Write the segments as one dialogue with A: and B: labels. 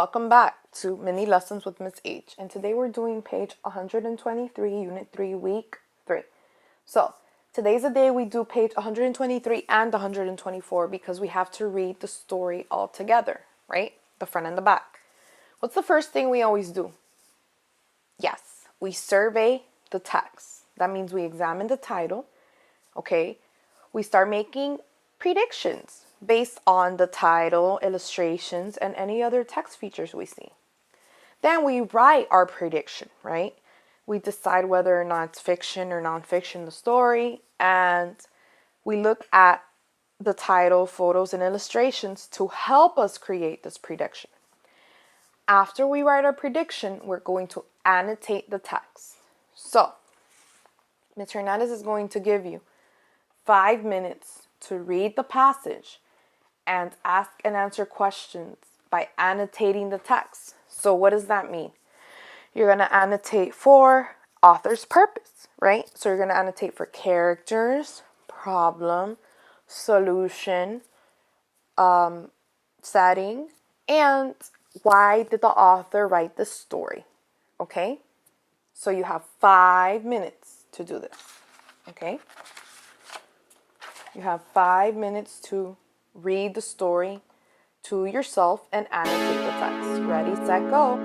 A: welcome back to Mini Lessons with Miss H. And today we're doing page 123, Unit 3, Week 3. So, today's the day we do page 123 and 124 because we have to read the story all together, right? The front and the back. What's the first thing we always do? Yes, we survey the text. That means we examine the title, okay? We start making predictions based on the title, illustrations, and any other text features we see. Then we write our prediction, right? We decide whether or not it's fiction or nonfiction, the story, and we look at the title, photos, and illustrations to help us create this prediction. After we write our prediction, we're going to annotate the text. So, Ms. Hernandez is going to give you 5 minutes to read the passage and ask and answer questions by annotating the text. So what does that mean? You're going to annotate for author's purpose, right? So you're going to annotate for characters, problem, solution, setting, and why did the author write this story, okay? So you have 5 minutes to do this, okay? You have 5 minutes to read the story to yourself and annotate the text. Ready, set, go.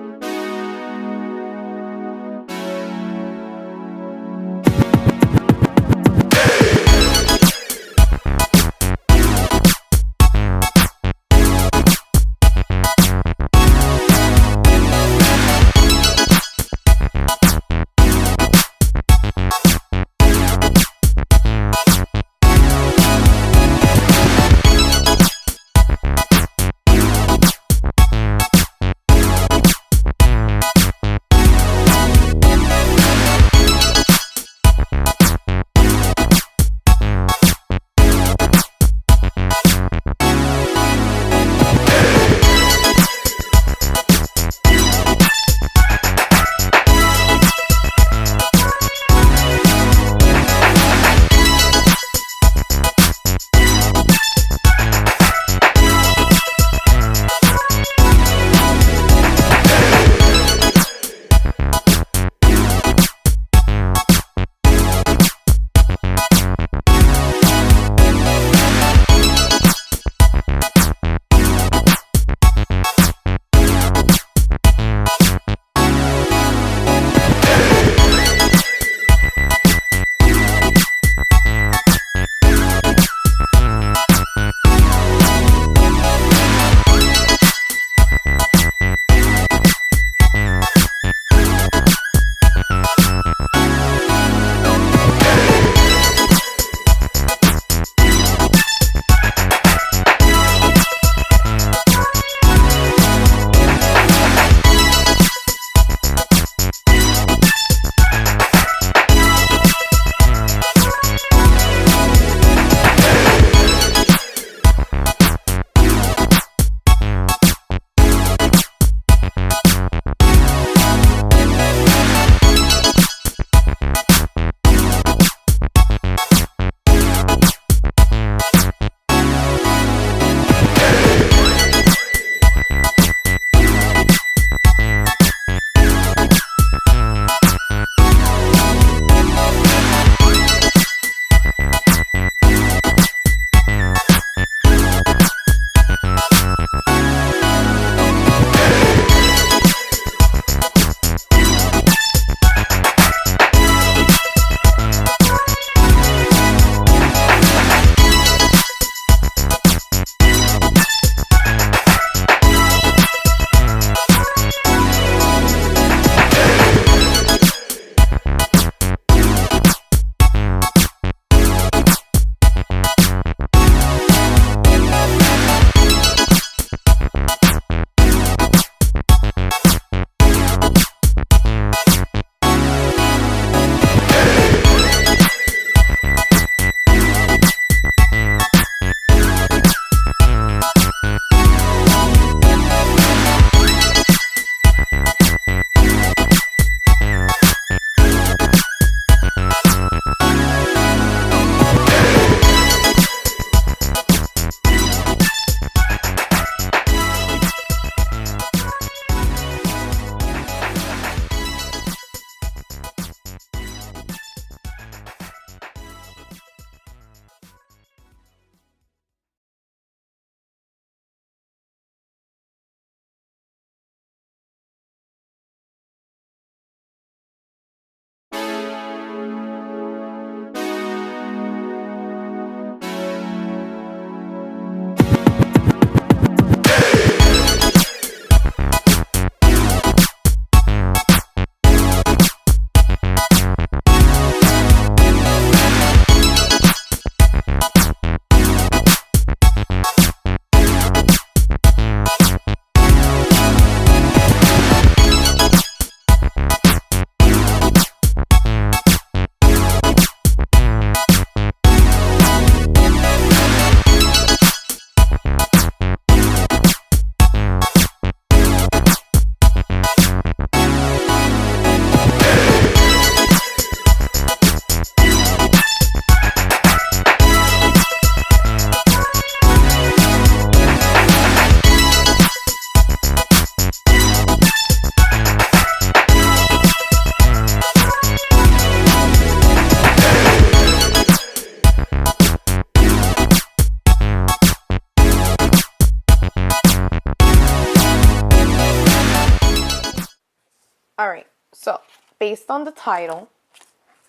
A: So, based on the title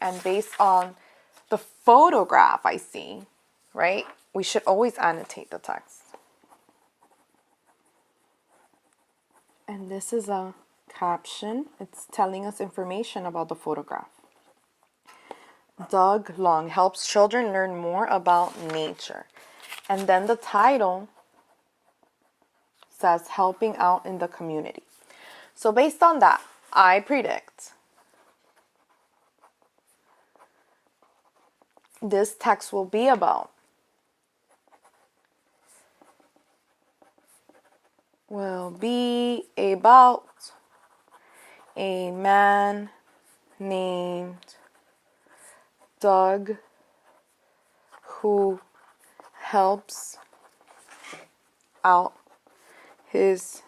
A: and based on the photograph I see, right? We should always annotate the text. And this is a caption. It's telling us information about the photograph. Doug Long helps children learn more about nature. And then the title says helping out in the community. So based on that, I predict this text will be about a man named Doug who helps out his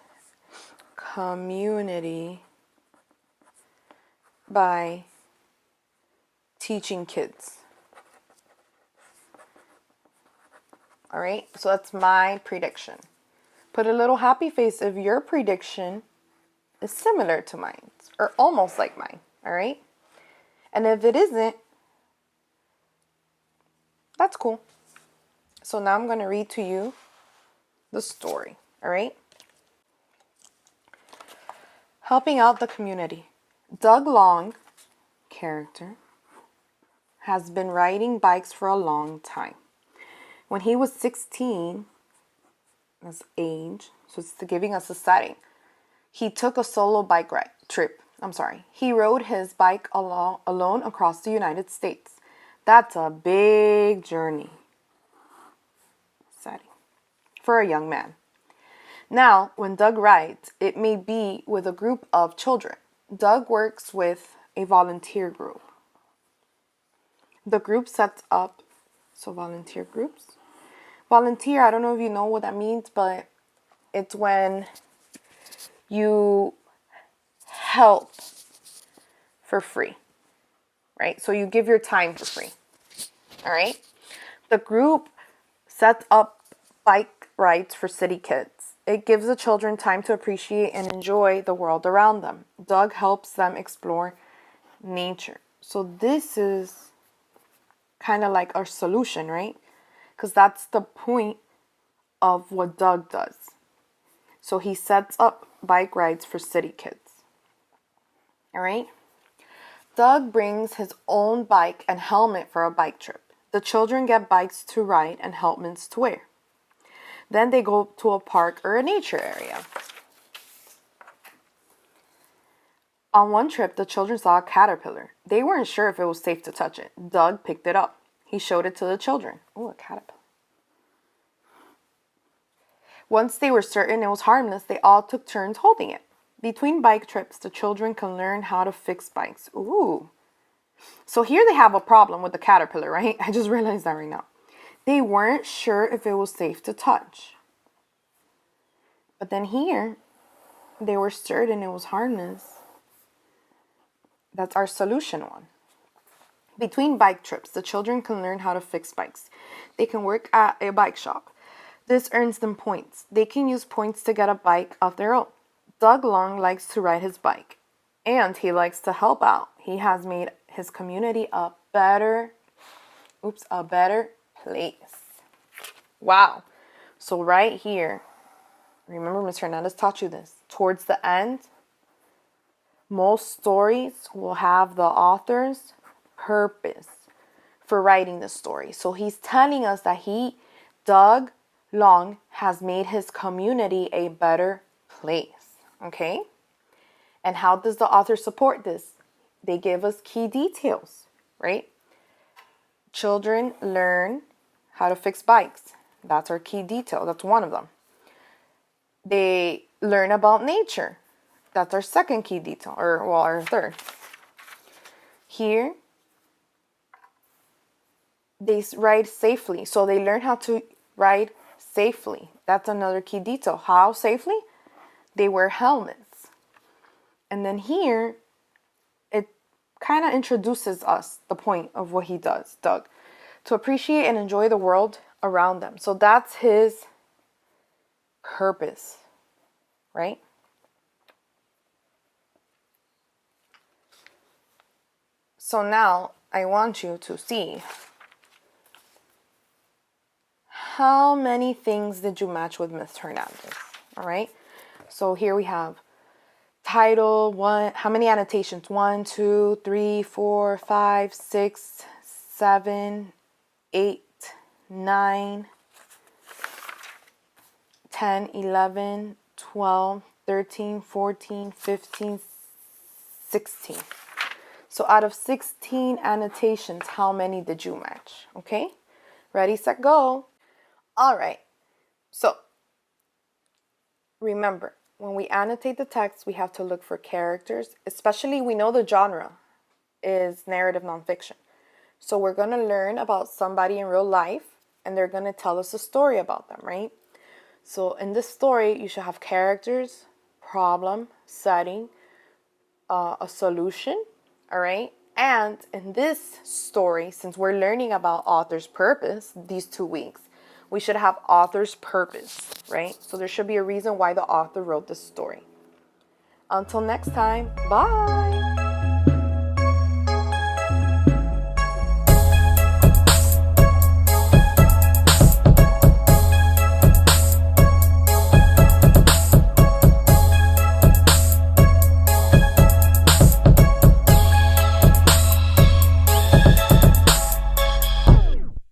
A: community by teaching kids. All right, so that's my prediction. Put a little happy face if your prediction is similar to mine or almost like mine. All right, and if it isn't, that's cool. So now I'm going to read to you the story. All right, helping out the community. Doug Long, character, has been riding bikes for a long time. When he was 16, that's age, so it's giving us a setting, he took a solo bike trip. He rode his bike alone across the United States. That's a big journey. Setting for a young man. Now, when Doug rides, it may be with a group of children. Doug works with a volunteer group. The group sets up, so volunteer groups. Volunteer, I don't know if you know what that means, but it's when you help for free, right? So you give your time for free, all right? The group sets up bike rides for city kids. It gives the children time to appreciate and enjoy the world around them. Doug helps them explore nature. So this is kind of like our solution, right? Because that's the point of what Doug does. So he sets up bike rides for city kids. All right? Doug brings his own bike and helmet for a bike trip. The children get bikes to ride and helmets to wear. Then they go to a park or a nature area. On one trip, the children saw a caterpillar. They weren't sure if it was safe to touch it. Doug picked it up. He showed it to the children. Oh, a caterpillar. Once they were certain it was harmless, they all took turns holding it. Between bike trips, the children can learn how to fix bikes. Ooh. So here they have a problem with the caterpillar, right? I just realized that right now. They weren't sure if it was safe to touch. But then here, they were certain it was harmless. That's our solution one. Between bike trips, the children can learn how to fix bikes. They can work at a bike shop. This earns them points. They can use points to get a bike of their own. Doug Long likes to ride his bike, and he likes to help out. He has made his community a better place. Wow. So right here, remember Ms. Hernandez taught you this. Towards the end, most stories will have the author's purpose for writing the story. So he's telling us that Doug Long, has made his community a better place. Okay? And how does the author support this? They give us key details, right? Children learn how to fix bikes. That's our key detail. That's one of them. They learn about nature. That's our second key detail, our third. Here, they ride safely. So they learn how to ride safely. That's another key detail. How safely? They wear helmets. And then here, it kind of introduces us the point of what he does, Doug, to appreciate and enjoy the world around them. So that's his purpose, right? So now I want you to see how many things did you match with Miss Hernandez. All right. So here we have title, one, how many annotations? 1, 2, 3, 4, 5, 6, 7, 8, 9, 10, 11, 12, 13, 14, 15, 16. So out of 16 annotations, how many did you match? Okay, ready, set, go. All right, so remember, when we annotate the text, we have to look for characters, especially we know the genre is narrative nonfiction. So we're going to learn about somebody in real life and they're going to tell us a story about them, right? So in this story, you should have characters, problem, setting, a solution, all right? And in this story, since we're learning about author's purpose these 2 weeks, we should have author's purpose, right? So there should be a reason why the author wrote this story. Until next time, bye!